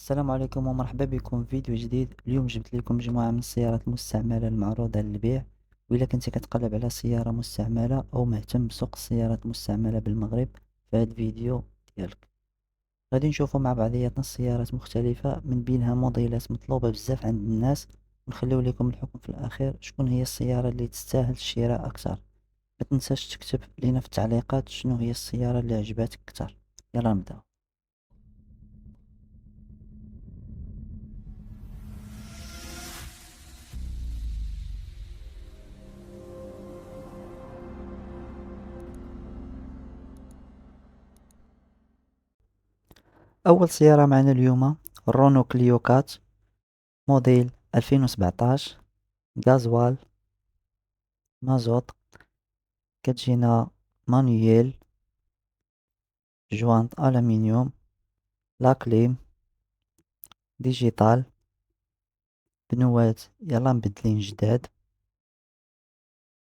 السلام عليكم ومرحبا بكم في فيديو جديد. اليوم جبت لكم مجموعة من السيارات المستعملة المعروضة للبيع. وإلا كنت كتقلب على سيارة مستعملة أو مهتم بسوق السيارات المستعملة بالمغرب، فهاد الفيديو ديالك. غادي نشوفو مع بعضياتنا السيارات مختلفة من بينها موديلات مطلوبة بزاف عند الناس، ونخليو لكم الحكم في الأخير شكون هي السيارة اللي تستاهل الشراء أكثر. ما تنساش تكتب لينا في التعليقات شنو هي السيارة اللي عجباتك أكثر. يلا نبدأ. أول سيارة معنا اليوم رونو كليو كات، موديل 2017، غازوال، مازوت. كتجينا مانييل، جوانت ألمنيوم، لاكليم، ديجيتال، بنوات يلا مبدلين جداد.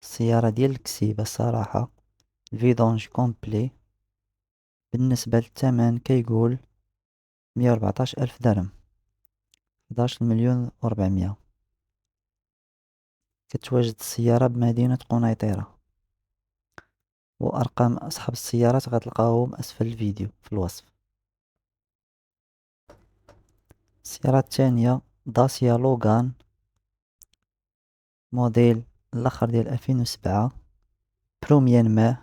السيارة ديال الكسيبة الصراحة، الفيدونج كومبلي. بالنسبة للثمن كيقول 114,000 درهم، 11,400,000. كتواجد السيارة بمدينة قنيطرة، وأرقام أصحاب السيارات غتلقاوهم أسفل الفيديو في الوصف. السيارة الثانية داسيا لوغان، موديل الاخر ديال 2007، بروميان ماه،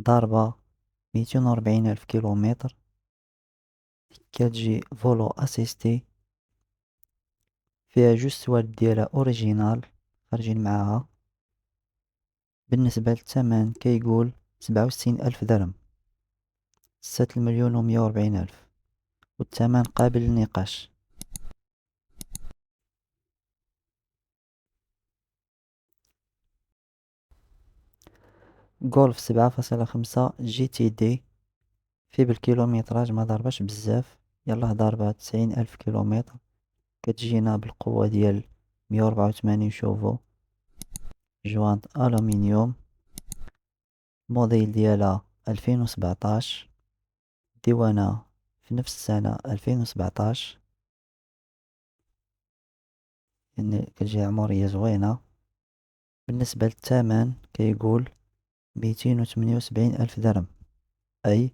ضاربة 240,000 كيلومتر. كتجي فولو اسيستي، فيها جوج سوالد ديالها اوريجينال خارجين معاها. بالنسبة للثمن كيقول 67,000 درهم، 6,140,000، والثمن قابل للنقاش. غولف 7.5 جي تي دي، في بالكيلومتراج ما ضربش بزاف، يلاه ضاربة 90,000 كيلومتر. كتجينا بالقوة ديال 184 شوفو، جوانت ألومنيوم، موديل ديالها 2017، ديوانة في نفس السنة 2017، يعني كتجي عمرية زوينة. بالنسبة للثمن كيقول 278,000 درهم، أي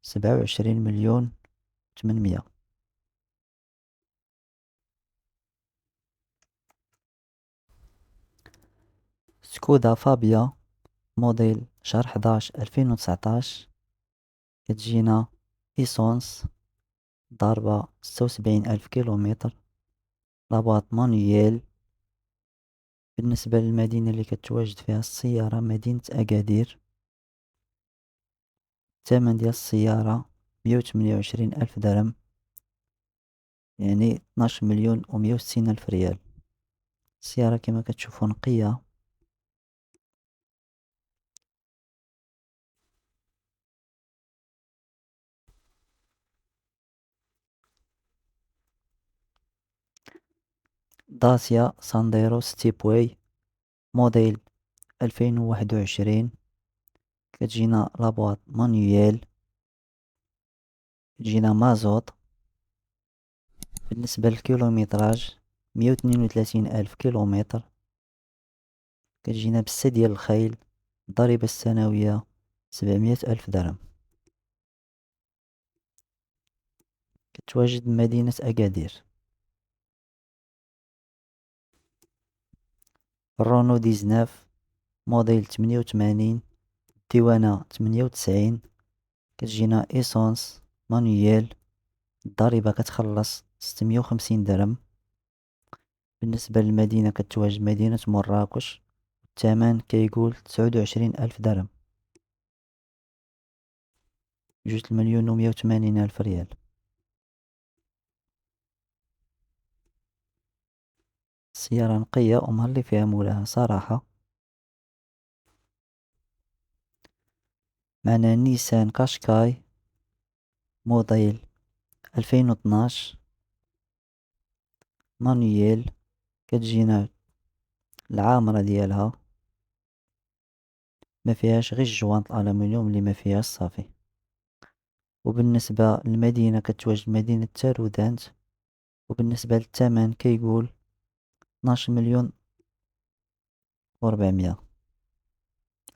27,800,000. سكودا فابيا، موديل شهر 11 2019، كتجينا إيسونس، ضاربة 76,000 كيلومتر، لاباط مانييل. بالنسبة للمدينة اللي كتواجد فيها السيارة مدينة أكادير. الثمن ديال السيارة 128,000 درهم، يعني 12,160,000 ريال. السيارة كما كتشوفو نقية. داسيا سانديرو ستيبوي، موديل 2021، كتجينا لابواط مانيويل، كتجينا مازوت. بالنسبة للكيلومتراج 132,000 كيلومتر. كتجينا بستة ديال الخيل، الضريبة السنوية 700,000 درهم. كتواجد بمدينة أكادير. رونو 19، موديل 88، ديوانة 98، كتجينا إيسونس مانيويل، الضريبة كتخلص 650 درهم. بالنسبة للمدينة كتواجد مدينة مراكش، الثمن كيقول 29,000 درهم، 2,180,000 ريال. السيارة نقية ومهلي فيها مولاها صراحة. معنا نيسان كاشكاي، موديل 2012، مانييل، كتجينا العامرة ديالها ما فيهاش غير الجوانط الألمنيوم اللي ما فيهاش صافي. وبالنسبة للمدينة كتواجد مدينة تارودانت، وبالنسبة للثمن كيقول 12 مليون و400،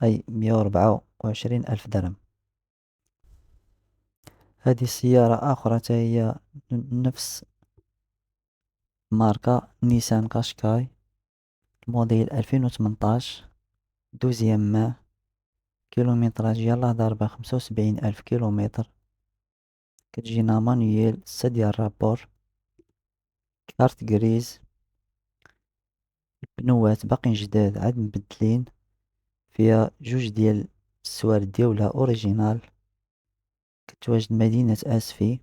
أي 124 ألف درهم. هذه سيارة أخرى هي نفس ماركة نيسان قاشقاي، موديل 2018، دوزيام مان، كيلومتراج يلاه ضاربة 75 ألف كيلومتر. كتجينا مانيويل 6 ديال رابور، كارت كريز، البنوات باقيين جداد عاد مبدلين، فيها جوج ديال السوارد ديالها اوريجينال. كتواجد مدينة اسفي.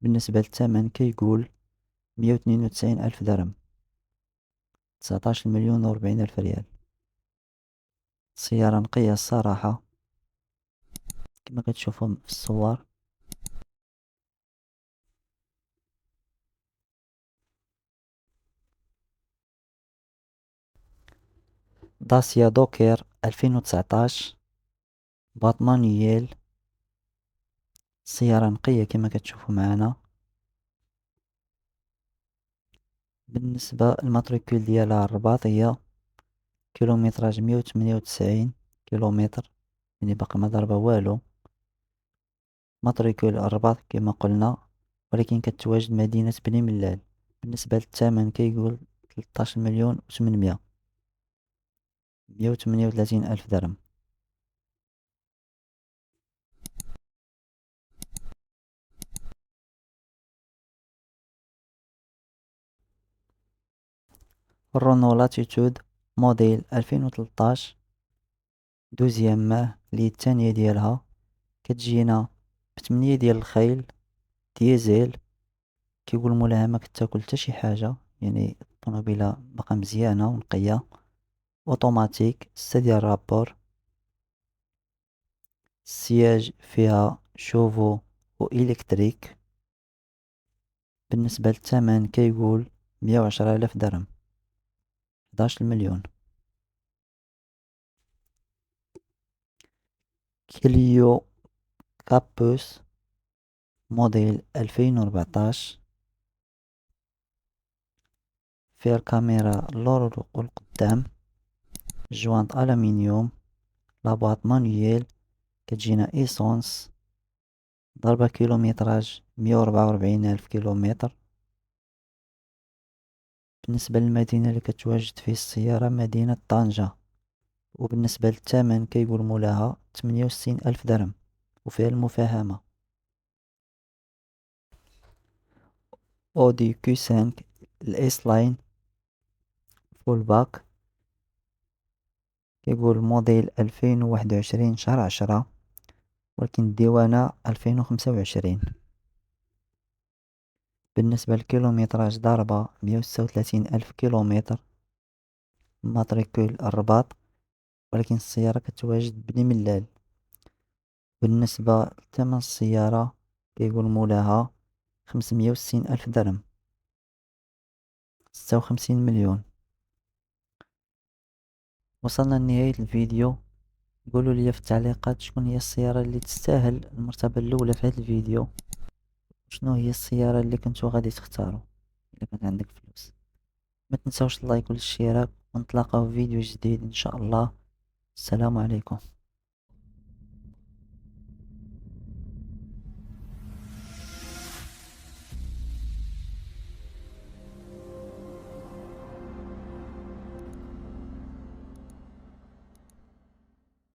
بالنسبة للثمن كيقول 192 ألف درهم، 19 مليون و40 ألف ريال. سيارة نقية الصراحة كما كتشوفوا في الصور. داسيا دوكير 2019، باط مانييل، سيارة نقية كما كتشوفوا معنا. بالنسبة الماتريكول ديالها الرباطية، كيلومتراج 198 كيلومتر، يعني باقي ما ضربة والو. ماتريكول الرباط كما قلنا، ولكن كتواجد مدينة بني ملال. بالنسبة للثمن كيقول 13 مليون و800، 138 ألف درهم. الرونو لاتيتود موديل 2013، دوزيام ماه لي الثانية ديالها. كتجينا ب8 ديال الخيل، ديزل. كيقول مولاها ما كتاكل حتى شي حاجة، يعني الطوموبيلة باقا مزيانة ونقية. اوتوماتيك 6 ديال رابور، السياج فيها شوفو و إلكتريك. بالنسبة للثمن كيقول 110 ألف درهم، 11 مليون. كليو كابوس موديل 2014، فيها الكاميرا اللور والقدام، جوانت ألمنيوم، لابواط مانيويل. كتجينا إيسونس، ضربة كيلومتراج 144 ألف كيلومتر. بالنسبة للمدينة اللي كتواجد فيه السيارة مدينة طنجة، وبالنسبة للثمن كيقول مولاها 68 ألف درهم، وفيها المفاهمة. أودي Q5 الإس لاين فول باك، كيقول موديل 2021 شهر 10، ولكن الديوانة 2025. بالنسبة للكيلومتراج ضاربة 136 ألف كيلومتر، ماتريكول الرباط، ولكن السيارة كتواجد بني ملال. بالنسبة لثمن السيارة كيقول مولاها 560 ألف درهم، 56 مليون. وصلنا لنهاية الفيديو. قولوا لي في التعليقات شكون هي السيارة اللي تستاهل المرتبة الأولى في هذا الفيديو، شنو هي السيارة اللي كنتو غادي تختاروا إلا كانت عندك فلوس. ما تنساوش اللايك والاشتراك، ونتلاقاو في فيديو جديد إن شاء الله. السلام عليكم.